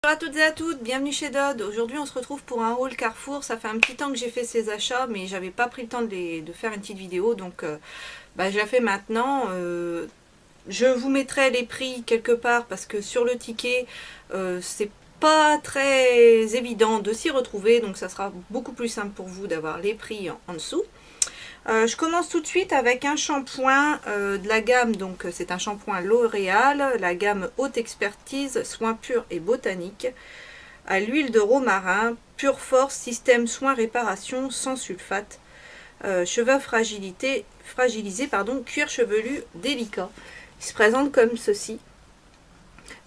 Bonjour à toutes et à toutes, bienvenue chez Dodd. Aujourd'hui on se retrouve pour un haul Carrefour. Ça fait un petit temps que j'ai fait ces achats mais j'avais pas pris le temps de faire une petite vidéo, donc je la fais maintenant. Je vous mettrai les prix quelque part parce que sur le ticket c'est pas très évident de s'y retrouver, donc ça sera beaucoup plus simple pour vous d'avoir les prix en dessous. Je commence tout de suite avec un shampoing de la gamme, donc c'est un shampoing L'Oréal, la gamme Haute Expertise, soins purs et botaniques, à l'huile de romarin, Pure Force, système soins réparation sans sulfate, cheveux fragilisés, cuir chevelu délicat. Il se présente comme ceci.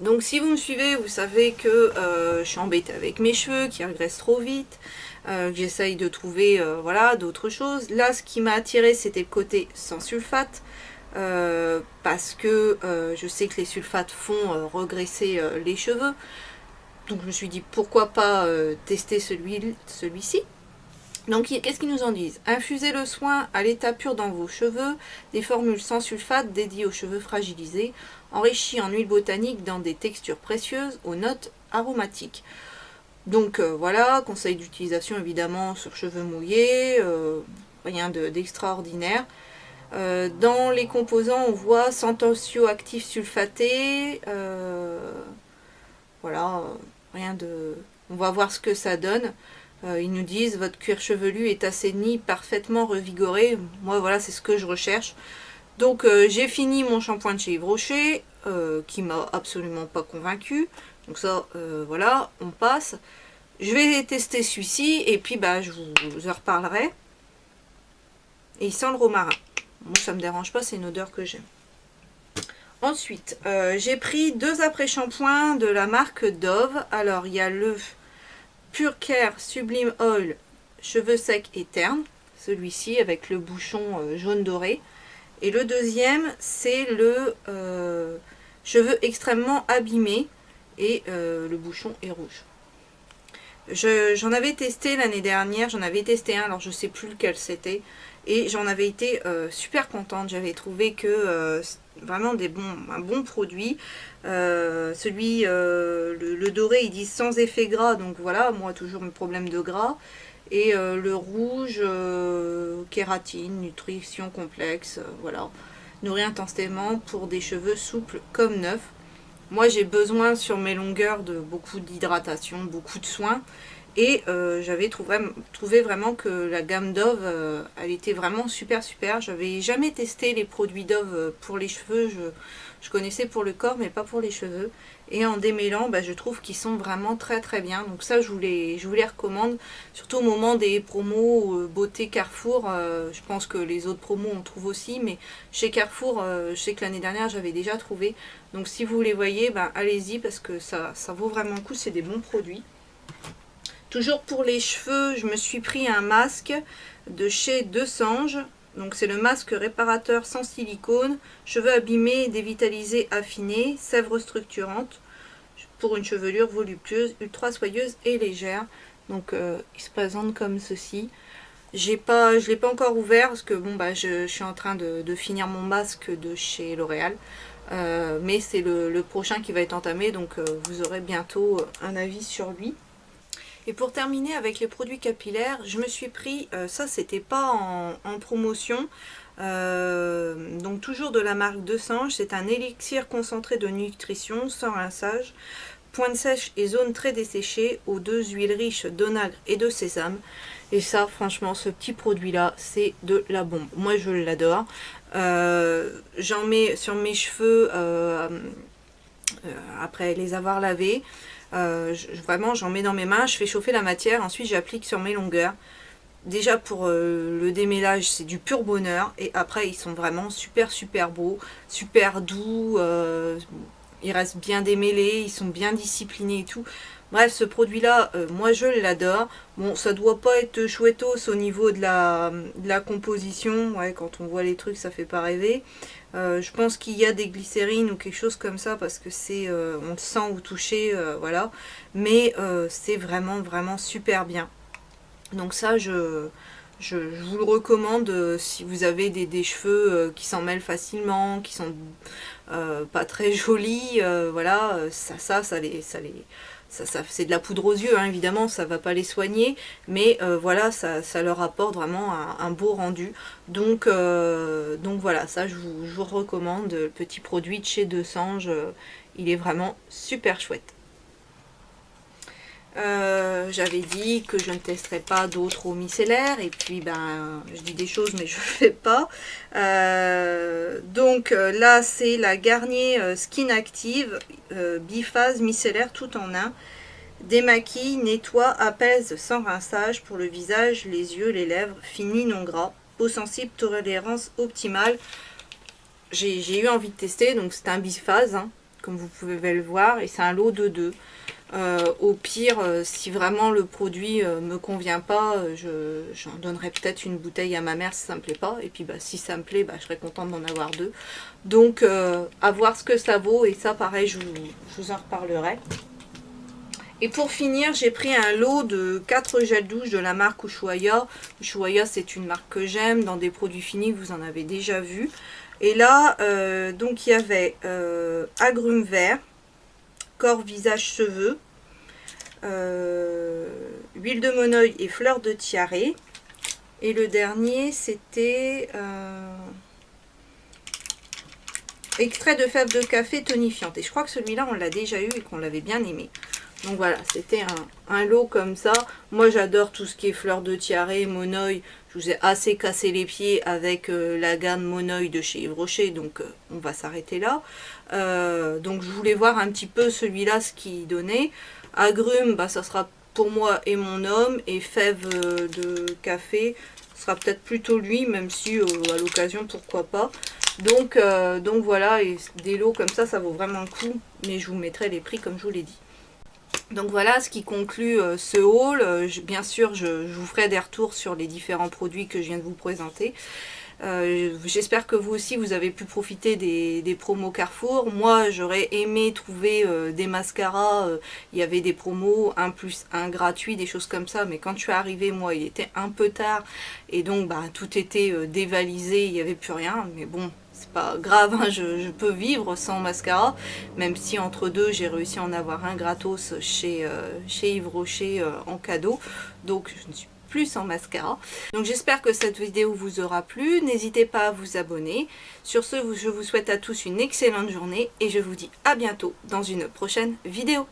Donc si vous me suivez, vous savez que je suis embêtée avec mes cheveux qui regressent trop vite, que j'essaye de trouver voilà, d'autres choses. Là, ce qui m'a attiré, c'était le côté sans sulfate, parce que je sais que les sulfates font regresser les cheveux. Donc je me suis dit pourquoi pas tester celui-ci. Donc qu'est-ce qu'ils nous en disent? Infusez le soin à l'état pur dans vos cheveux, des formules sans sulfate dédiées aux cheveux fragilisés, enrichies en huile botanique dans des textures précieuses aux notes aromatiques. Donc voilà, conseil d'utilisation évidemment sur cheveux mouillés, rien d'extraordinaire. Dans les composants, on voit sans tensioactif sulfaté, voilà, rien de... On va voir ce que ça donne. Ils nous disent votre cuir chevelu est assaini, parfaitement revigoré. Moi voilà, c'est ce que je recherche. Donc j'ai fini mon shampoing de chez Yves Rocher, qui m'a absolument pas convaincu. Donc ça, voilà, on passe. Je vais tester celui-ci et puis je vous en reparlerai. Et il sent le romarin. Moi ça me dérange pas, c'est une odeur que j'aime. Ensuite, j'ai pris deux après-shampoings de la marque Dove. Alors il y a le Pure Care Sublime Oil cheveux secs et ternes, celui-ci avec le bouchon jaune doré. Et le deuxième, c'est le cheveux extrêmement abîmés et le bouchon est rouge. J'en avais testé l'année dernière, j'en avais testé un, alors je sais plus lequel c'était, et j'en avais été super contente. J'avais trouvé que vraiment un bon produit. Le doré, ils disent sans effet gras, donc voilà, moi toujours mes problèmes de gras. Et le rouge, kératine, nutrition complexe, voilà. Nourrit intensément pour des cheveux souples comme neufs. Moi j'ai besoin sur mes longueurs de beaucoup d'hydratation, beaucoup de soins. Et j'avais trouvé vraiment que la gamme Dove, elle était vraiment super. J'avais jamais testé les produits Dove pour les cheveux. Je connaissais pour le corps mais pas pour les cheveux. Et en démêlant, je trouve qu'ils sont vraiment très bien. Donc ça, je vous les recommande. Surtout au moment des promos beauté Carrefour. Je pense que les autres promos on trouve aussi. Mais chez Carrefour, je sais que l'année dernière, j'avais déjà trouvé. Donc si vous les voyez, allez-y parce que ça vaut vraiment le coup. C'est des bons produits. Toujours pour les cheveux, je me suis pris un masque de chez Deux Sanges. Donc c'est le masque réparateur sans silicone, cheveux abîmés, dévitalisés, affinés, sève structurante pour une chevelure voluptueuse, ultra soyeuse et légère. Donc il se présente comme ceci. Je ne l'ai pas encore ouvert parce que je suis en train de finir mon masque de chez L'Oréal. Mais c'est le prochain qui va être entamé, donc vous aurez bientôt un avis sur lui. Et pour terminer avec les produits capillaires, je me suis pris, ça c'était pas en promotion, donc toujours de la marque Deux Sanges, c'est un élixir concentré de nutrition sans rinçage, pointe sèche et zone très desséchée, aux deux huiles riches d'onagre et de sésame. Et ça franchement, ce petit produit là, c'est de la bombe. Moi je l'adore. J'en mets sur mes cheveux après les avoir lavés. Vraiment j'en mets dans mes mains, je fais chauffer la matière, ensuite j'applique sur mes longueurs. Déjà pour le démêlage c'est du pur bonheur, et après ils sont vraiment super beaux, super doux, ils restent bien démêlés, ils sont bien disciplinés et tout. Bref, ce produit là, moi je l'adore. Bon, ça doit pas être chouettos au niveau de la composition, ouais, quand on voit les trucs ça fait pas rêver. Je pense qu'il y a des glycérines ou quelque chose comme ça parce que c'est on le sent au toucher, voilà. Mais c'est vraiment super bien. Donc ça, je vous le recommande si vous avez des cheveux qui s'en mêlent facilement, qui sont pas très jolis, voilà. Ça c'est de la poudre aux yeux, hein, évidemment, ça va pas les soigner, mais voilà, ça leur apporte vraiment un beau rendu. Donc voilà, ça je vous recommande, le petit produit de chez Desange, il est vraiment super chouette. J'avais dit que je ne testerai pas d'autres eaux micellaires, et puis ben je dis des choses mais je ne fais pas. Donc là c'est la Garnier Skin Active biphase micellaire tout en un. Démaquille, nettoie, apaise sans rinçage pour le visage, les yeux, les lèvres, fini non gras, peau sensible, tolérance optimale. J'ai eu envie de tester, donc c'est un biphase, hein, comme vous pouvez le voir, et c'est un lot de 2. Au pire, si vraiment le produit me convient pas, j'en donnerai peut-être une bouteille à ma mère si ça me plaît pas. Et puis bah, si ça me plaît, bah, je serais contente d'en avoir 2. Donc à voir ce que ça vaut. Et ça pareil, je vous en reparlerai. Et pour finir, j'ai pris un lot de 4 gels douche de la marque Ushuaïa. Ushuaïa, c'est une marque que j'aime. Dans des produits finis, vous en avez déjà vu. Et là, donc il y avait agrumes verts, corps, visage, cheveux, huile de monoeil et fleurs de tiare. Et le dernier, c'était extrait de fèves de café tonifiante. Et je crois que celui-là, on l'a déjà eu et qu'on l'avait bien aimé. Donc voilà, c'était un lot comme ça. Moi, j'adore tout ce qui est fleurs de tiare, monoeil. Je vous ai assez cassé les pieds avec la gamme monoeil de chez Yves Rocher. Donc, on va s'arrêter là. Donc, je voulais voir un petit peu celui-là, ce qu'il donnait. Agrumes, bah, ça sera pour moi et mon homme. Et fèves de café, ce sera peut-être plutôt lui, même si à l'occasion, pourquoi pas. Donc voilà, et des lots comme ça vaut vraiment le coup. Mais je vous mettrai les prix comme je vous l'ai dit. Donc voilà ce qui conclut ce haul. Bien sûr, je vous ferai des retours sur les différents produits que je viens de vous présenter. J'espère que vous aussi, vous avez pu profiter des promos Carrefour. Moi, j'aurais aimé trouver des mascaras. Il y avait des promos 1 plus 1 gratuit, des choses comme ça. Mais quand je suis arrivée, moi, il était un peu tard. Et donc, bah, tout était dévalisé. Il n'y avait plus rien. Mais bon, c'est pas grave, hein, je peux vivre sans mascara, même si entre deux j'ai réussi à en avoir un gratos chez Yves Rocher en cadeau, donc je ne suis plus sans mascara. Donc j'espère que cette vidéo vous aura plu, n'hésitez pas à vous abonner. Sur ce, je vous souhaite à tous une excellente journée et je vous dis à bientôt dans une prochaine vidéo.